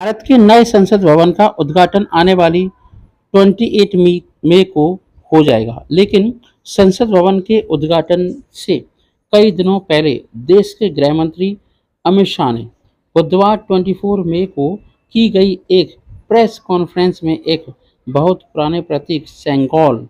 भारत के नए संसद भवन का उद्घाटन आने वाली 28 मई को हो जाएगा, लेकिन संसद भवन के उद्घाटन से कई दिनों पहले देश के गृह मंत्री अमित शाह ने बुधवार 24 मई को की गई एक प्रेस कॉन्फ्रेंस में एक बहुत पुराने प्रतीक सेंगोल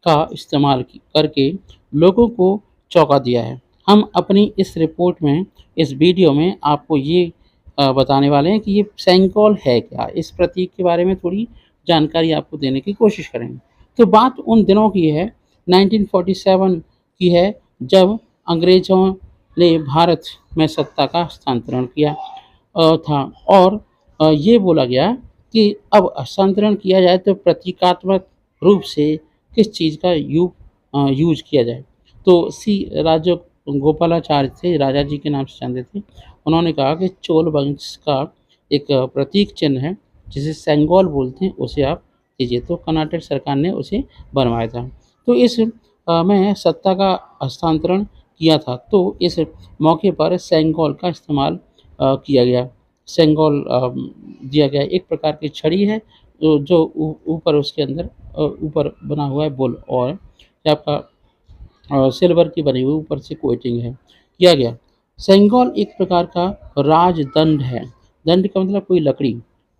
का इस्तेमाल करके लोगों को चौंका दिया है। हम अपनी इस रिपोर्ट में, इस वीडियो में आपको ये बताने वाले हैं कि ये सेंगोल है क्या, इस प्रतीक के बारे में थोड़ी जानकारी आपको देने की कोशिश करेंगे। तो बात उन दिनों की है, 1947 की है, जब अंग्रेजों ने भारत में सत्ता का हस्तांतरण किया था और ये बोला गया कि अब हस्तांतरण किया जाए तो प्रतीकात्मक रूप से किस चीज़ का यूज किया जाए। तो सी राज गोपालाचार्य थे, राजा जी के नाम से जानते थे। उन्होंने कहा कि चोल वंश का एक प्रतीक चिन्ह है जिसे सेंगोल बोलते हैं, उसे आप कीजिए। तो कर्नाटक सरकार ने उसे बनवाया था। तो इस में सत्ता का हस्तांतरण किया था, तो इस मौके पर सेंगोल का इस्तेमाल किया गया। सेंगोल दिया गया, एक प्रकार की छड़ी है जो ऊपर उसके अंदर ऊपर बना हुआ है बुल, और ये आपका सिल्वर की बनी हुई ऊपर से कोटिंग है किया गया। सेंगोल एक प्रकार का राजदंड है। दंड का मतलब कोई लकड़ी,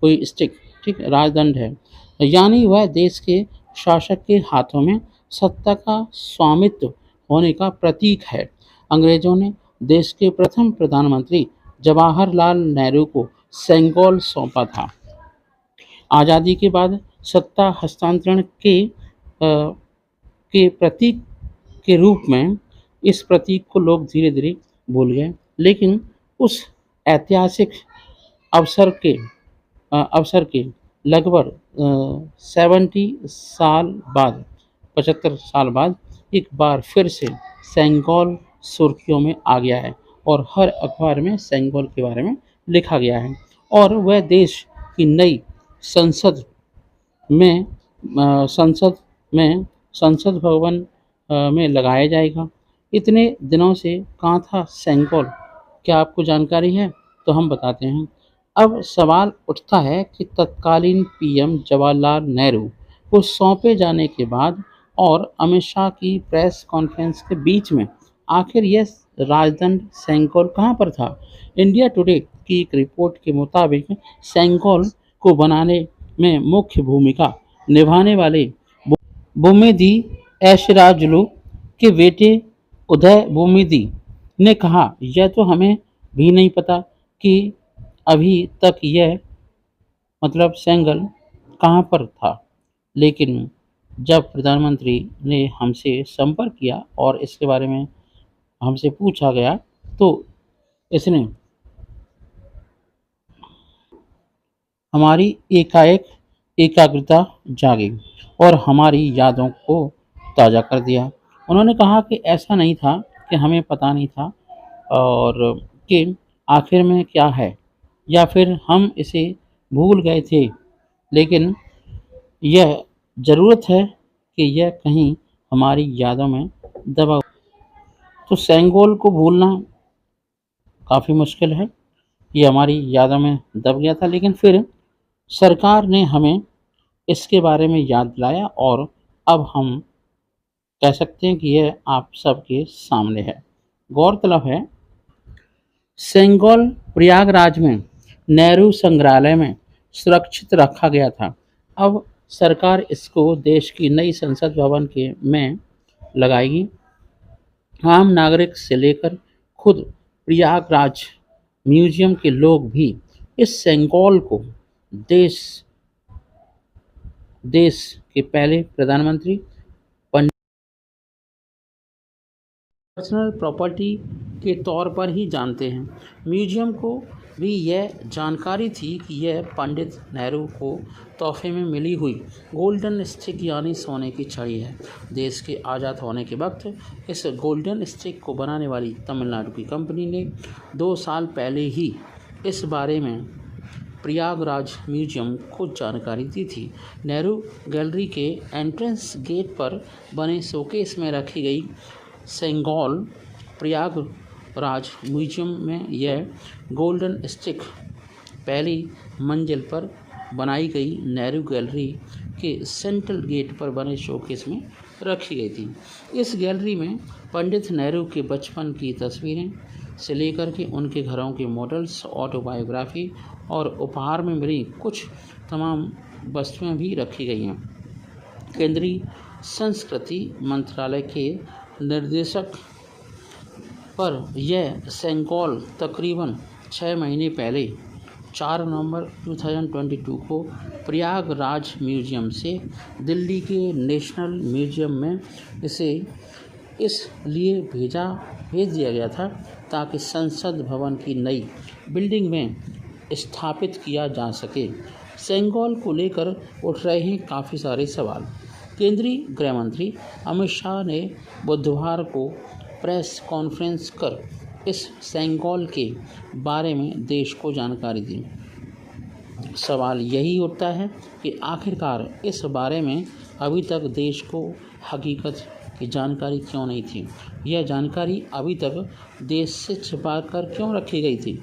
कोई स्टिक, ठीक, राजदंड है। यानी वह देश के शासक के हाथों में सत्ता का स्वामित्व होने का प्रतीक है। अंग्रेजों ने देश के प्रथम प्रधानमंत्री जवाहरलाल नेहरू को सेंगोल सौंपा था। आज़ादी के बाद सत्ता हस्तांतरण के प्रतीक के रूप में इस प्रतीक को लोग धीरे धीरे भूल गए, लेकिन उस ऐतिहासिक अवसर के लगभग 75 साल बाद एक बार फिर से सेंगोल सुर्खियों में आ गया है और हर अखबार में सेंगोल के बारे में लिखा गया है। और वह देश की नई संसद में संसद में संसद भवन में लगाया जाएगा। इतने दिनों से कहाँ था सेंगोल, क्या आपको जानकारी है? तो हम बताते हैं। अब सवाल उठता है कि तत्कालीन पीएम जवाहरलाल नेहरू को सौंपे जाने के बाद और अमित शाह की प्रेस कॉन्फ्रेंस के बीच में आखिर यह राजदंड सेंगोल कहाँ पर था? इंडिया टुडे की एक रिपोर्ट के मुताबिक सेंगोल को बनाने में मुख्य भूमिका निभाने वाले भूमिदी ऐशराजुलू के बेटे उदय भूमिदी ने कहा, यह तो हमें भी नहीं पता कि अभी तक यह मतलब सेंगल कहाँ पर था, लेकिन जब प्रधानमंत्री ने हमसे संपर्क किया और इसके बारे में हमसे पूछा गया तो इसने हमारी एकाएक एकाग्रता जागी और हमारी यादों को ताज़ा कर दिया। उन्होंने कहा कि ऐसा नहीं था कि हमें पता नहीं था और कि आखिर में क्या है, या फिर हम इसे भूल गए थे, लेकिन यह ज़रूरत है कि यह कहीं हमारी यादों में दबा। तो सेंगोल को भूलना काफ़ी मुश्किल है, ये हमारी यादों में दब गया था, लेकिन फिर सरकार ने हमें इसके बारे में याद दिलाया और अब हम कह सकते हैं कि यह आप सबके सामने है। गौरतलब है, सेंगोल प्रयागराज में नेहरू संग्रहालय में सुरक्षित रखा गया था। अब सरकार इसको देश की नई संसद भवन के में लगाएगी। आम नागरिक से लेकर खुद प्रयागराज म्यूजियम के लोग भी इस सेंगोल को देश देश के पहले प्रधानमंत्री पर्सनल प्रॉपर्टी के तौर पर ही जानते हैं। म्यूजियम को भी यह जानकारी थी कि यह पंडित नेहरू को तोहफे में मिली हुई गोल्डन स्टिक यानी सोने की छड़ी है। देश के आज़ाद होने के वक्त इस गोल्डन स्टिक को बनाने वाली तमिलनाडु की कंपनी ने 2 साल पहले ही इस बारे में प्रयागराज म्यूजियम को जानकारी दी थी। नेहरू गैलरी के एंट्रेंस गेट पर बने शोकेस में रखी गई सेंगोल प्रयागराज म्यूजियम में यह गोल्डन स्टिक पहली मंजिल पर बनाई गई नेहरू गैलरी के सेंट्रल गेट पर बने शोकेस में रखी गई थी। इस गैलरी में पंडित नेहरू के बचपन की तस्वीरें से लेकर के उनके घरों के मॉडल्स, ऑटोबायोग्राफी और उपहार में मिली कुछ तमाम वस्तुएं भी रखी गई हैं। केंद्रीय संस्कृति मंत्रालय के निर्देशक पर यह सेंगोल तकरीबन 6 महीने पहले 4 नवंबर 2022 को प्रयागराज म्यूजियम से दिल्ली के नेशनल म्यूजियम में इसे इसलिए भेज दिया गया था ताकि संसद भवन की नई बिल्डिंग में स्थापित किया जा सके। सेंगोल को लेकर उठ रहे हैं काफ़ी सारे सवाल। केंद्रीय गृह मंत्री अमित शाह ने बुधवार को प्रेस कॉन्फ्रेंस कर इस सेंगोल के बारे में देश को जानकारी दी। सवाल यही उठता है कि आखिरकार इस बारे में अभी तक देश को हकीकत की जानकारी क्यों नहीं थी। यह जानकारी अभी तक देश से छिपा कर क्यों रखी गई थी।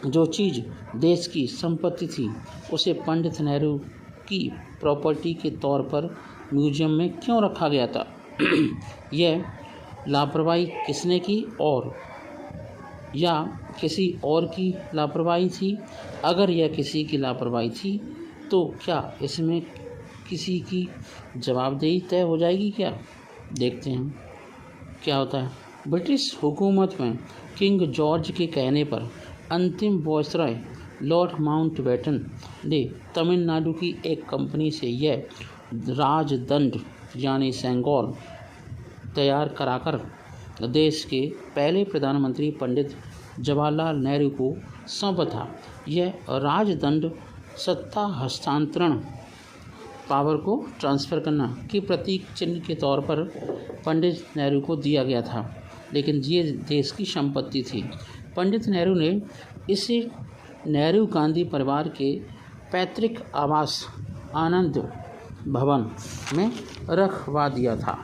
जो चीज़ देश की संपत्ति थी उसे पंडित नेहरू की प्रॉपर्टी के तौर पर म्यूजियम में क्यों रखा गया था। यह लापरवाही किसने की और या किसी और की लापरवाही थी। अगर यह किसी की लापरवाही थी तो क्या इसमें किसी की जवाबदेही तय हो जाएगी क्या। देखते हैं क्या होता है। ब्रिटिश हुकूमत में किंग जॉर्ज के कहने पर अंतिम वायसराय लॉर्ड माउंटबेटन ने तमिलनाडु की एक कंपनी से यह राजदंड यानी सेंगोल तैयार कराकर देश के पहले प्रधानमंत्री पंडित जवाहरलाल नेहरू को सौंपा था। यह राजदंड सत्ता हस्तांतरण पावर को ट्रांसफ़र करना की प्रतीक चिन्ह के तौर पर पंडित नेहरू को दिया गया था, लेकिन ये देश की संपत्ति थी। पंडित नेहरू ने इसे नेहरू गांधी परिवार के पैतृक आवास आनंद भवन में रखवा दिया था।